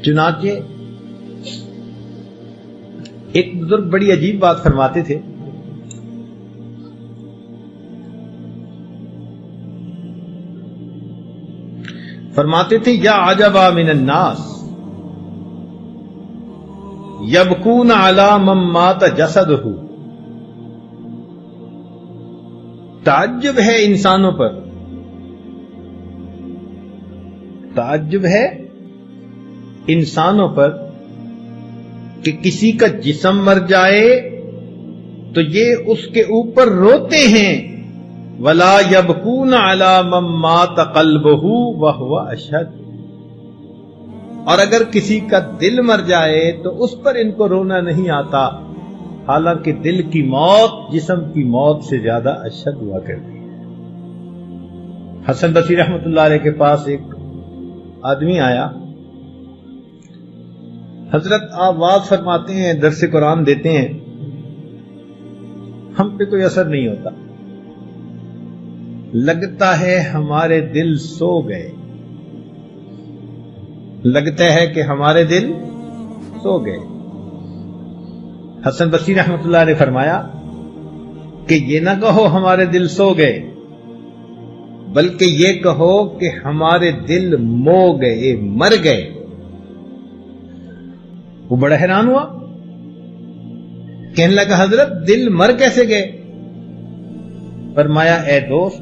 چنانچہ ایک بزرگ بڑی عجیب بات فرماتے تھے، فرماتے تھے یا عجبا من الناس یبکون علی من مات جسدہ، تعجب ہے انسانوں پر، تعجب ہے انسانوں پر کہ کسی کا جسم مر جائے تو یہ اس کے اوپر روتے ہیں، ولا یبکون علی من مات قلبہ وہو اشد، اور اگر کسی کا دل مر جائے تو اس پر ان کو رونا نہیں آتا، حالانکہ دل کی موت جسم کی موت سے زیادہ اشد ہوا کرتی ہے۔ حسن بصری رحمۃ اللہ علیہ کے پاس ایک آدمی آیا، حضرت آپ واعظ فرماتے ہیں، درس قرآن دیتے ہیں، ہم پہ کوئی اثر نہیں ہوتا، لگتا ہے ہمارے دل سو گئے، لگتا ہے کہ ہمارے دل سو گئے۔ حسن بصری رحمۃ اللہ نے فرمایا کہ یہ نہ کہو ہمارے دل سو گئے، بلکہ یہ کہو کہ ہمارے دل مو گئے، مر گئے۔ وہ بڑا حیران ہوا، کہنے لگا حضرت دل مر کیسے گئے؟ فرمایا اے دوست،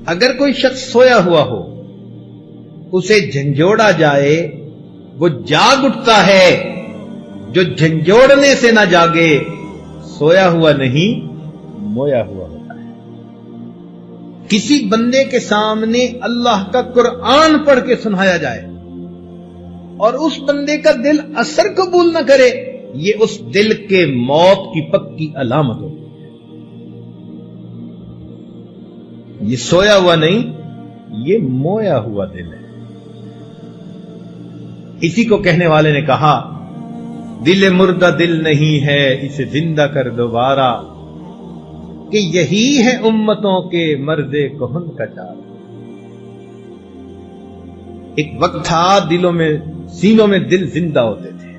اگر کوئی شخص سویا ہوا ہو، اسے جھنجھوڑا جائے، وہ جاگ اٹھتا ہے، جو جھنجھوڑنے سے نہ جاگے سویا ہوا نہیں مویا ہوا ہوتا ہے۔ کسی بندے کے سامنے اللہ کا قرآن پڑھ کے سنایا جائے اور اس بندے کا دل اثر قبول نہ کرے، یہ اس دل کے موت کی پکی علامت ہوتی ہے۔ یہ سویا ہوا نہیں، یہ مویا ہوا دل ہے۔ اسی کو کہنے والے نے کہا دل مردہ دل نہیں ہے، اسے زندہ کر دوبارہ، کہ یہی ہے امتوں کے مرد کہن کا چارہ۔ ایک وقت تھا دلوں میں، سینوں میں دل زندہ ہوتے تھے،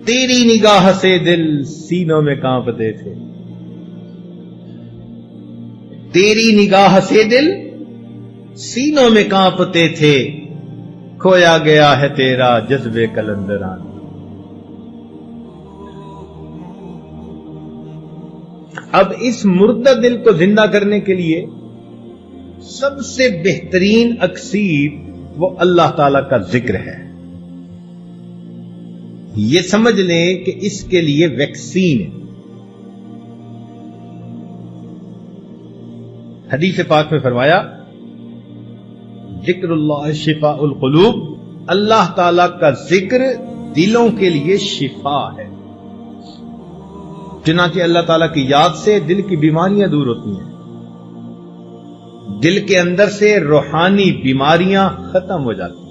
تیری نگاہ سے دل سینوں میں کانپتے تھے، تیری نگاہ سے دل سینوں میں کانپتے تھے، کھویا گیا ہے تیرا جذبے کلندران۔ اب اس مردہ دل کو زندہ کرنے کے لیے سب سے بہترین اکسیر وہ اللہ تعالی کا ذکر ہے۔ یہ سمجھ لیں کہ اس کے لیے ویکسین ہے۔ حدیث پاک میں فرمایا ذکر اللہ شفاء القلوب، اللہ تعالی کا ذکر دلوں کے لیے شفا ہے۔ چنانچہ اللہ تعالیٰ کی یاد سے دل کی بیماریاں دور ہوتی ہیں، دل کے اندر سے روحانی بیماریاں ختم ہو جاتی ہیں۔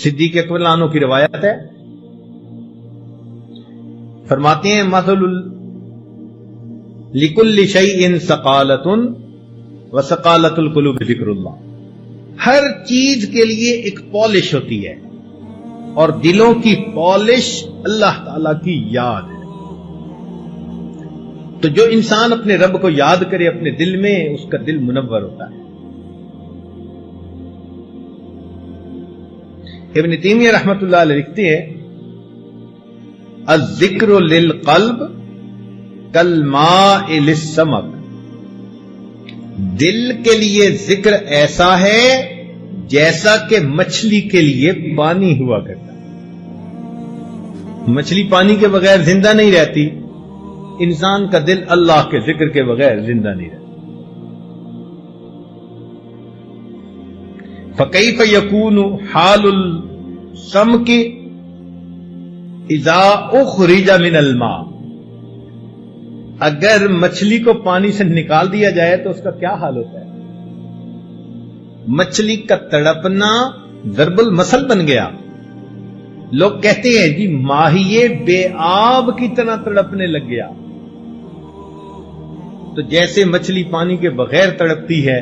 صدیق اکبر عنہ کی روایت ہے، فرماتے ہیں مثل لکل شیء سقالۃ وسقالۃ القلوب ذکر اللہ، ہر چیز کے لیے ایک پالش ہوتی ہے اور دلوں کی پالش اللہ تعالی کی یاد ہے۔ تو جو انسان اپنے رب کو یاد کرے اپنے دل میں، اس کا دل منور ہوتا ہے۔ ابن تیمیہ رحمۃ اللہ علیہ لکھتے ہیں الذکر للقلب کالماء للسمک، دل کے لیے ذکر ایسا ہے جیسا کہ مچھلی کے لیے پانی ہوا کرتا ہے۔ مچھلی پانی کے بغیر زندہ نہیں رہتی، انسان کا دل اللہ کے ذکر کے بغیر زندہ نہیں رہتا۔ فَكَيْفَ يَكُونُ حَالُ السَّمْكِ إِذَا أُخْرِجَ مِنَ الْمَاءِ، اگر مچھلی کو پانی سے نکال دیا جائے تو اس کا کیا حال ہوتا ہے؟ مچھلی کا تڑپنا ضرب المثل بن گیا۔ لوگ کہتے ہیں جی ماہیے بے آب کی طرح تڑپنے لگ گیا۔ تو جیسے مچھلی پانی کے بغیر تڑپتی ہے،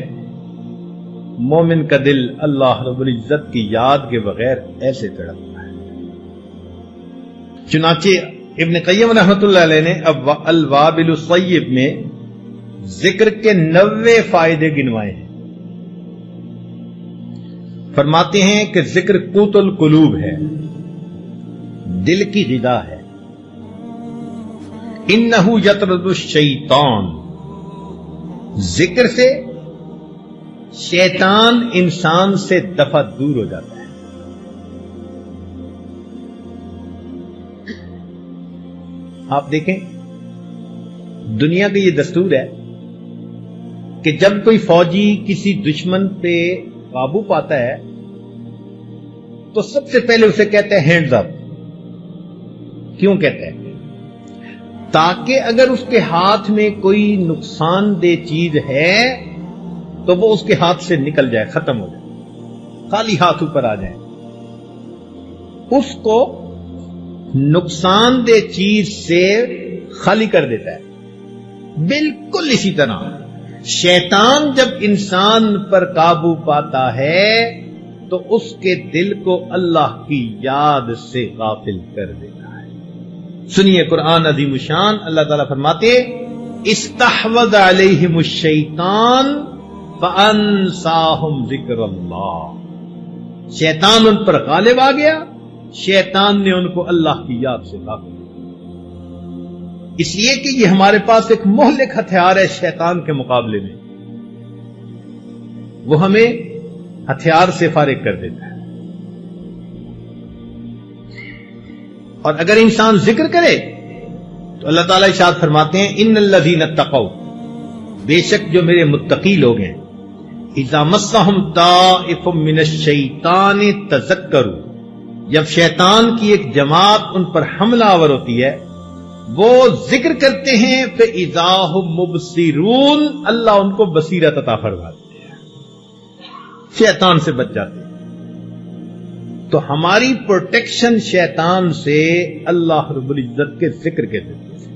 مومن کا دل اللہ رب العزت کی یاد کے بغیر ایسے تڑپتا ہے۔ چنانچہ ابن قیم رحمۃ اللہ علیہ نے الوابل الصیب میں ذکر کے 90 فائدے گنوائے ہیں۔ فرماتے ہیں کہ ذکر قوت القلوب ہے، دل کی غذا ہے۔ انہ یطرد الشیطان، ذکر سے شیطان انسان سے دفع دور ہو جاتا ہے۔ آپ دیکھیں دنیا کا یہ دستور ہے کہ جب کوئی فوجی کسی دشمن پہ قابو پاتا ہے تو سب سے پہلے اسے کہتا ہے ہینڈز اپ۔ کیوں کہتا ہے؟ تاکہ اگر اس کے ہاتھ میں کوئی نقصان دہ چیز ہے تو وہ اس کے ہاتھ سے نکل جائے، ختم ہو جائے، خالی ہاتھ اوپر آ جائے۔ اس کو نقصان دہ چیز سے خالی کر دیتا ہے۔ بالکل اسی طرح شیطان جب انسان پر قابو پاتا ہے تو اس کے دل کو اللہ کی یاد سے غافل کر دیتا ہے۔ سنیے قرآن عظیم الشان، اللہ تعالیٰ فرماتے استحوذ علیہم الشیطان فانساہم ذکر اللہ، شیطان ان پر غالب آ گیا، شیطان نے ان کو اللہ کی یاد سے غافل کیا۔ اس لیے کہ یہ ہمارے پاس ایک مہلک ہتھیار ہے شیطان کے مقابلے میں، وہ ہمیں ہتھیار سے فارغ کر دیتا ہے۔ اور اگر انسان ذکر کرے تو اللہ تعالیٰ ارشاد فرماتے ہیں ان الذین اتقوا، بے شک جو میرے متقی لوگ ہیں، اذا مسہم طائف من الشیطان تذکروا، جب شیطان کی ایک جماعت ان پر حملہ آور ہوتی ہے وہ ذکر کرتے ہیں فاذا ھم مبصرون، اللہ ان کو بصیرت عطا فرماتے ہیں، شیطان سے بچ جاتے ہیں۔ تو ہماری پروٹیکشن شیطان سے اللہ رب العزت کے ذکر کے ذریعے سے۔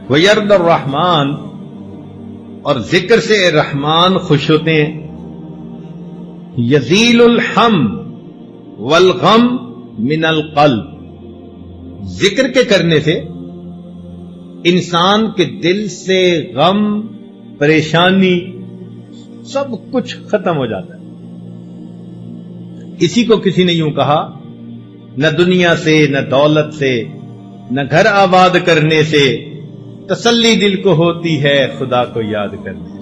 وَيَرْضَ الرحمن، اور ذکر سے رحمان خوش ہوتے ہیں۔ یزیل الحم والغم من القلب، ذکر کے کرنے سے انسان کے دل سے غم، پریشانی سب کچھ ختم ہو جاتا ہے۔ اسی کو کسی نے یوں کہا، نہ دنیا سے، نہ دولت سے، نہ گھر آباد کرنے سے تسلی دل کو ہوتی ہے خدا کو یاد کرنے سے۔